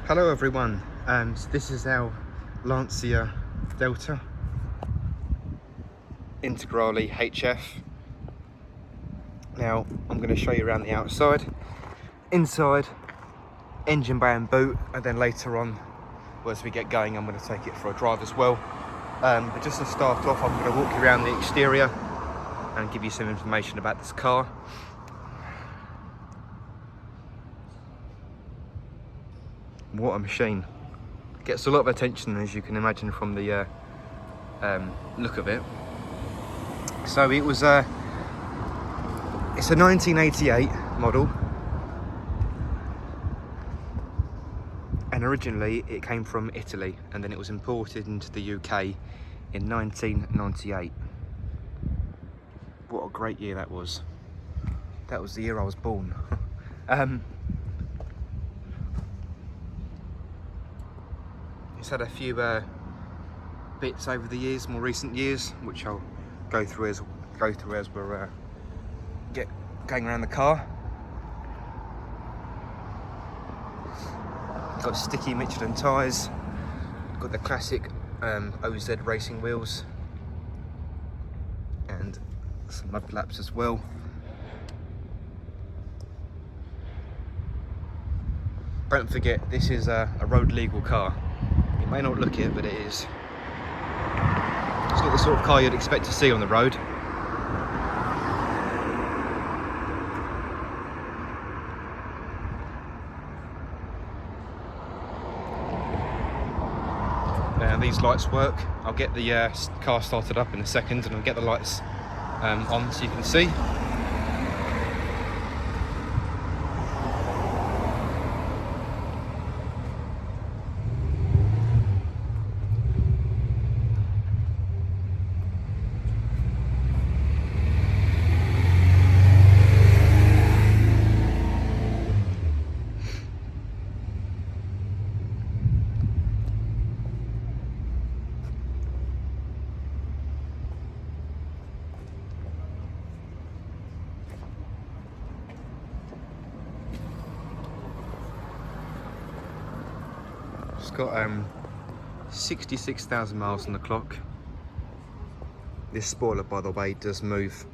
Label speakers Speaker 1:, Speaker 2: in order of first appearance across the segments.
Speaker 1: Hello everyone, this is our Lancia Delta Integrale HF. Now I'm going to show you around the outside, inside, engine bay and boot, and then later on, as we get going, I'm going to take it for a drive as well. But just to start off, I'm going to walk you around the exterior and give you some information about this car. What a machine. Gets a lot of attention, as you can imagine from the look of it. So it was it's a 1988 model, and originally it came from Italy and then it was imported into the UK in 1998. What a great year that was. That was the year I was born. It's had a few bits over the years, more recent years, which I'll go through as we're going around the car. Got sticky Michelin tyres. Got the classic OZ racing wheels, and some mud flaps as well. Don't forget, this is a road legal car. It may not look it, but it is. It's not the sort of car you'd expect to see on the road. Now these lights work. I'll get the car started up in a second and I'll get the lights on so you can see. It's got 66,000 miles on the clock. This spoiler, by the way, does move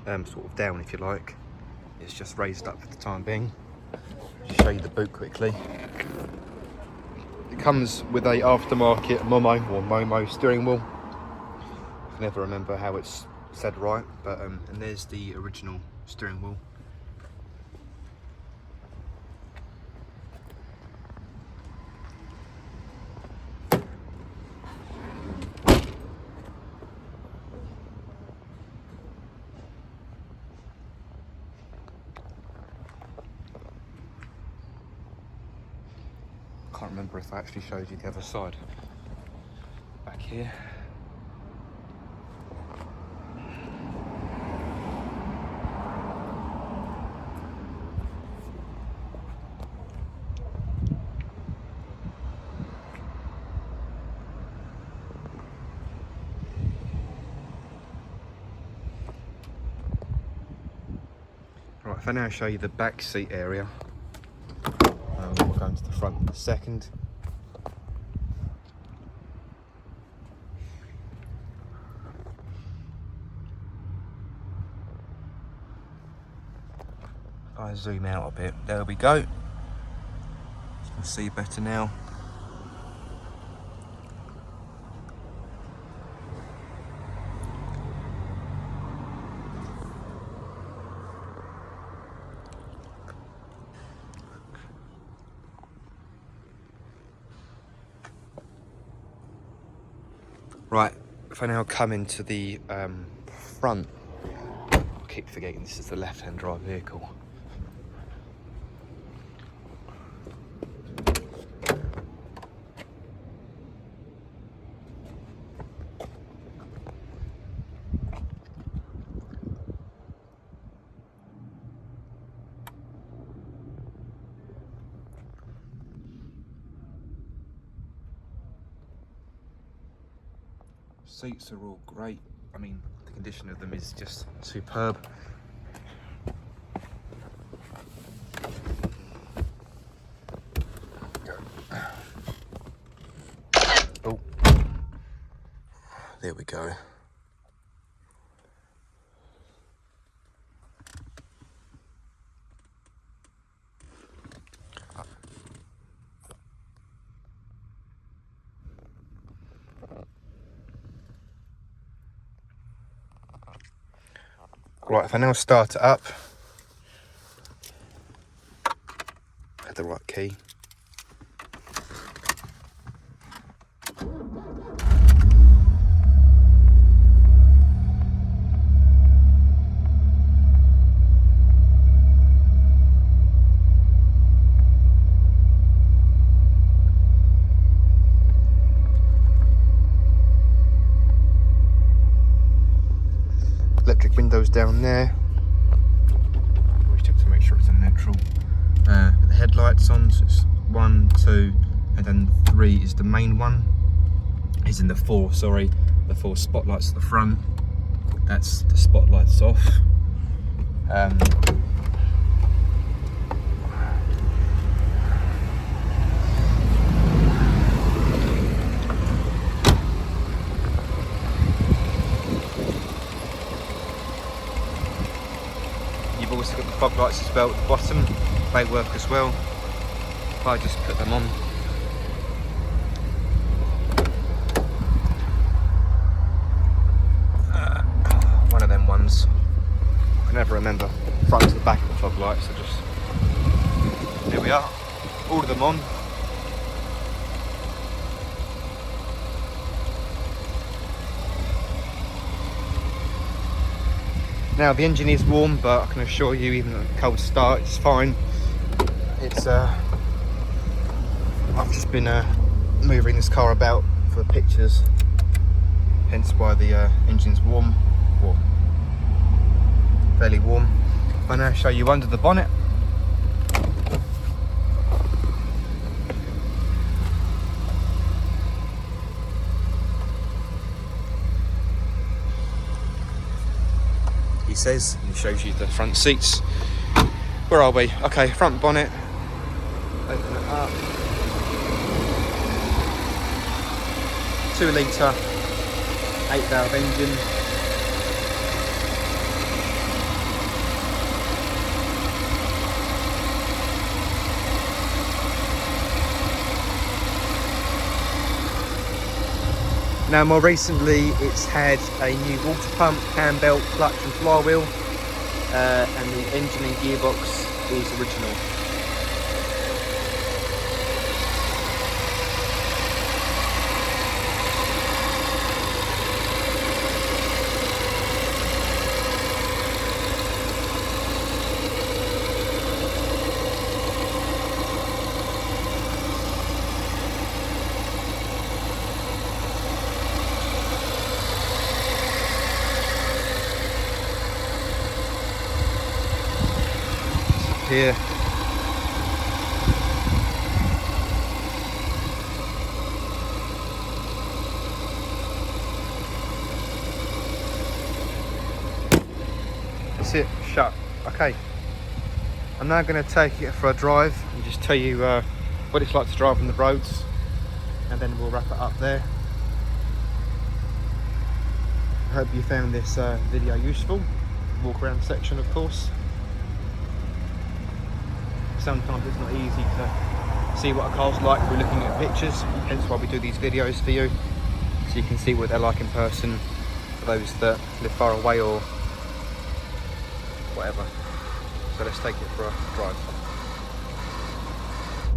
Speaker 1: sort of down if you like. It's just raised up for the time being. Just show you the boot quickly. It comes with a aftermarket Momo steering wheel. I can never remember how it's said right, but and there's the original steering wheel. Can't remember if I actually showed you the other side. Back here. Right, if I now show you the back seat area. We'll go into the front in a second. If I zoom out a bit, there we go. You can see better now. Right, if I now come into the front, I keep forgetting this is the left-hand drive vehicle. Seats are all great. I mean, the condition of them is just superb. There we go. Right, if I now start it up, had the right key. Electric windows down there. Always check to make sure it's in neutral. The headlights on, so it's 1, 2, and then 3 is the main one. Is in the 4, sorry, the 4 spotlights at the front. That's the spotlights off. You've also got the fog lights as well at the bottom, they work as well. If I just put them on. One of them ones, I can never remember front to the back of the fog lights, so just, there we are, all of them on. Now the engine is warm, but I can assure you, even at a cold start, it's fine. It's I've just been moving this car about for pictures, hence why the engine's warm, or fairly warm. I'll now show you under the bonnet. He says, and he shows you the front seats. Where are we? Okay, front bonnet. Open it up. 2 litre, 8-valve engine. Now more recently it's had a new water pump, cam belt, clutch and flywheel, and the engine and gearbox is original. Here. That's it, shut. Okay. I'm now going to take it for a drive and just tell you what it's like to drive on the roads, and then we'll wrap it up there. I hope you found this video useful. Walk around section, of course. Sometimes it's not easy to see what a car's like if we're looking at pictures, hence why we do these videos for you, so you can see what they're like in person for those that live far away or whatever. So let's take it for a drive.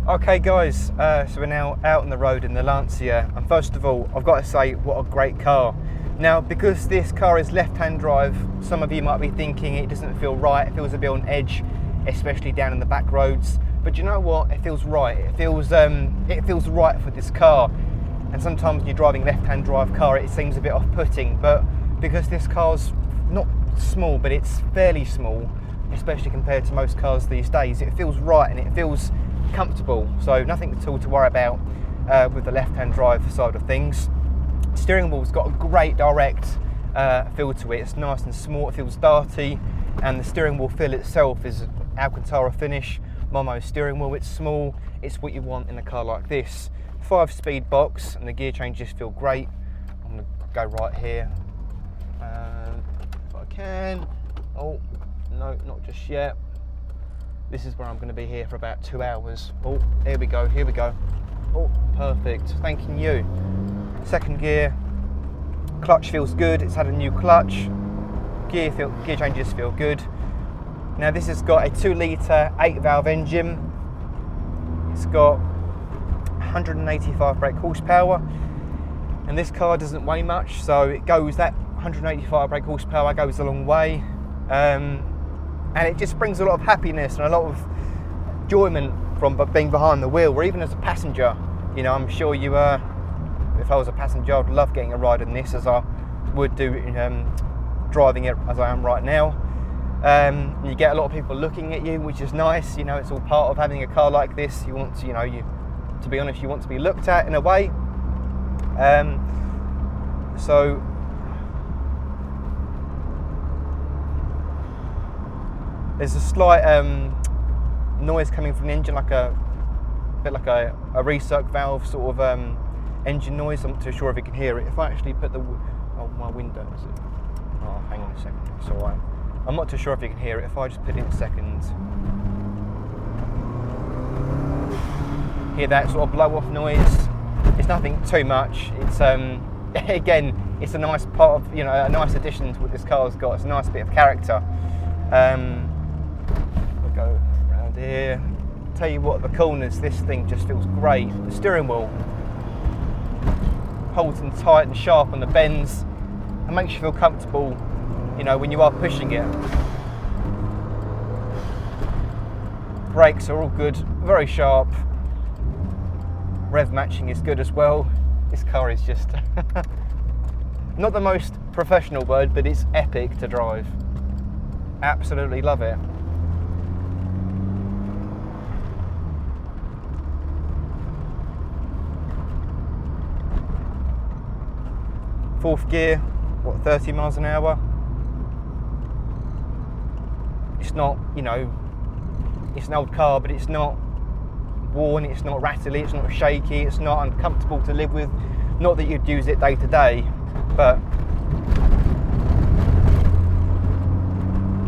Speaker 1: Okay guys, so we're now out on the road in the Lancia, and first of all I've got to say what a great car. Now because this car is left-hand drive, some of you might be thinking it doesn't feel right, it feels a bit on edge, especially down in the back roads, but you know what, it feels right. It feels right for this car. And sometimes when you're driving left-hand drive car it seems a bit off-putting, but because this car's not small but it's fairly small, especially compared to most cars these days, it feels right and it feels comfortable, so nothing at all to worry about with the left-hand drive side of things. Steering wheel's got a great direct feel to it. It's nice and small, it feels darty, and the steering wheel feel itself is Alcantara finish, Momo steering wheel. It's small, it's what you want in a car like this. 5-speed box, and the gear changes feel great. I'm going to go right here. If I can. Oh, no, not just yet. This is where I'm going to be here for about 2 hours. Oh, here we go, here we go. Oh, perfect, thanking you. Second gear, clutch feels good, it's had a new clutch. Gear changes feel good. Now this has got a 2 litre 8 valve engine. It's got 185 brake horsepower, and this car doesn't weigh much, so it goes, that 185 brake horsepower goes a long way. And it just brings a lot of happiness and a lot of enjoyment from being behind the wheel, or even as a passenger. You know, I'm sure you, if I was a passenger, I'd love getting a ride in this, as I would do driving it as I am right now. You get a lot of people looking at you, which is nice. You know, it's all part of having a car like this. You want to, you know, to be honest, you want to be looked at in a way. So there's a slight noise coming from the engine, like a bit like a recirc valve sort of engine noise. I'm not too sure if you can hear it. If I actually put the my window, is it? Oh, hang on a second. It's all right. I'm not too sure if you can hear it. If I just put it in a second, hear that sort of blow off noise. It's nothing too much. It's again, it's a nice part of, you know, a nice addition to what this car's got. It's a nice bit of character. We'll go around here. Tell you what, the corners, this thing just feels great. The steering wheel holds in tight and sharp on the bends and makes you feel comfortable, you know, when you are pushing it. Brakes are all good, very sharp. Rev matching is good as well. This car is just not the most professional word, but it's epic to drive. Absolutely love it. Fourth gear, what, 30 miles an hour? It's not, you know, it's an old car, but it's not worn, it's not rattly, it's not shaky, it's not uncomfortable to live with. Not that you'd use it day to day, but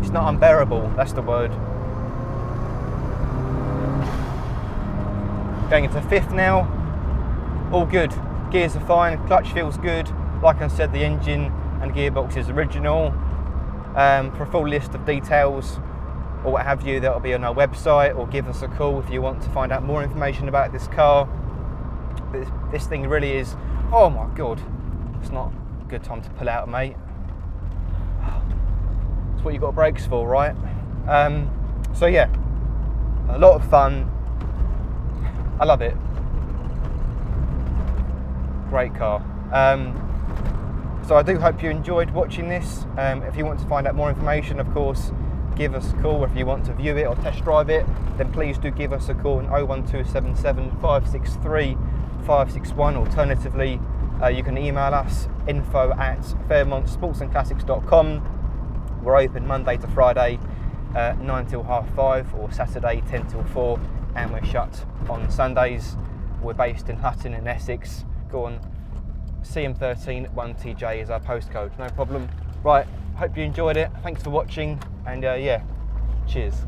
Speaker 1: it's not unbearable, that's the word. Going into fifth now, all good. Gears are fine, clutch feels good. Like I said, the engine and gearbox is original. For a full list of details or what have you, that'll be on our website, or give us a call if you want to find out more information about this car. But this thing really is, oh my god, it's not a good time to pull out, mate. It's what you've got brakes for, right? So yeah, a lot of fun. I love it. Great car. So I do hope you enjoyed watching this. If you want to find out more information, of course, give us a call. If you want to view it or test drive it, then please do give us a call on 01277 563 561. Alternatively, you can email us info@fairmontsportsandclassics.com. We're open Monday to Friday, 9 till 5:30, or Saturday 10 till 4, and we're shut on Sundays. We're based in Hutton in Essex. Go on, CM13 1TJ is our postcode, no problem. Right, hope you enjoyed it. Thanks for watching, and yeah, cheers.